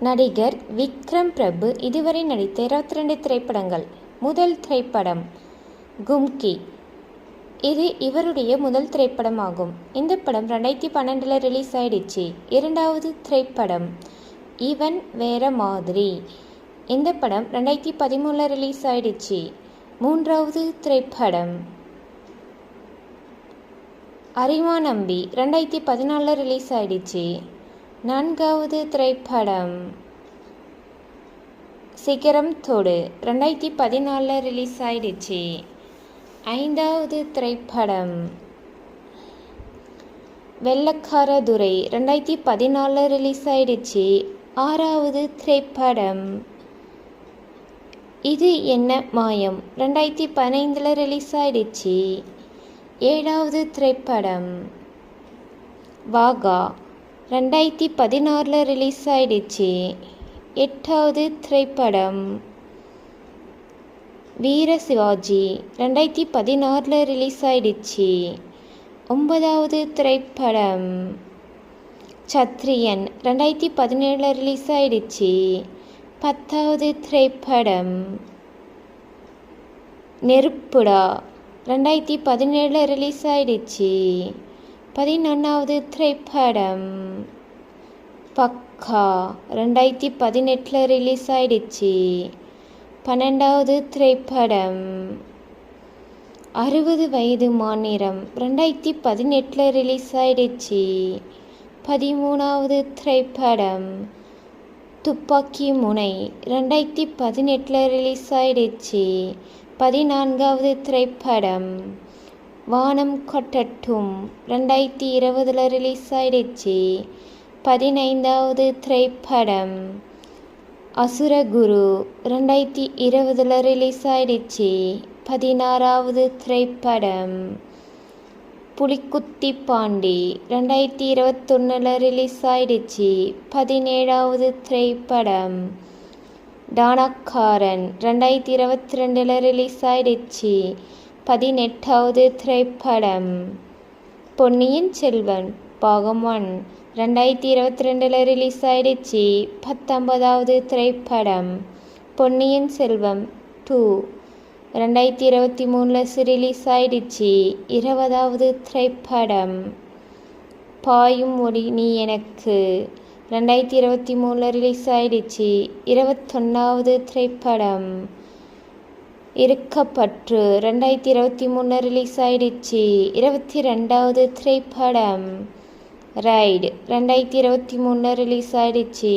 நடிகர் விக்ரம் பிரபு இதுவரை நடித்த 22 திரைப்படங்கள். முதல் திரைப்படம் கும்கி. இது இவருடைய முதல் திரைப்படமாகும். இந்த படம் 2012 ரிலீஸ் ஆயிடுச்சு. இரண்டாவது திரைப்படம் இவன் வேற மாதிரி. இந்த படம் 2013 ரிலீஸ் ஆயிடுச்சு. மூன்றாவது திரைப்படம் அரிமா நம்பி 2014 ரிலீஸ் ஆயிடுச்சு. நான்காவது திரைப்படம் சிகரம் தொடு 2014 ரிலீஸ் ஆயிடுச்சு. ஐந்தாவது திரைப்படம் வெள்ளக்கார துரை 2014 ரிலீஸ் ஆயிடுச்சு. ஆறாவது திரைப்படம் இது என்ன மாயம் 2015 ரிலீஸ் ஆயிடுச்சு. ஏழாவது திரைப்படம் வாகா 2016 ரிலீஸ் ஆயிடுச்சு. எட்டாவது திரைப்படம் வீர சிவாஜி 2016 ரிலீஸ் ஆயிடுச்சு. ஒன்பதாவது திரைப்படம் சத்ரியன் 2017 ரிலீஸ் ஆயிடுச்சு. பத்தாவது திரைப்படம் நெருப்புடா 2017 ரிலீஸ் ஆயிடுச்சு. 11வது திரைப்படம் பக்கா 2018 ரிலீஸ் ஆயிடுச்சு. 12வது திரைப்படம் 60 வயது மாநிறம் 2018 ரிலீஸ் ஆயிடுச்சு. 13வது திரைப்படம் துப்பாக்கி முனை 2018 ரிலீஸ் ஆயிடுச்சு. 14வது திரைப்படம் வானம் கொட்டட்டும் 2020 ரிலீஸ் ஆயிடுச்சு. 15வது திரைப்படம் அசுரகுரு 2020 ரிலீஸ் ஆயிடுச்சு. 16வது திரைப்படம் புலிக்குத்தி பாண்டி 2021 ரிலீஸ் ஆயிடுச்சு. 17வது திரைப்படம் டானாக்காரன் 2022 ரிலீஸ் ஆயிடுச்சு. 18வது திரைப்படம் பொன்னியின் செல்வன் பாகம் 1 2022 ரிலீஸ் ஆயிடுச்சு. 19வது திரைப்படம் பொன்னியின் செல்வம் 2 2023 ரிலீஸ் ஆயிடுச்சு. 20வது திரைப்படம் பாயும் ஒளி நீ எனக்கு 2023 ரிலீஸ் ஆயிடுச்சு. 21வது திரைப்படம் இருக்கப்பற்று 2023 ரிலீஸ் ஆயிடுச்சு. 22வது திரைப்படம் ரைடு 2023 ரிலீஸ் ஆயிடுச்சு.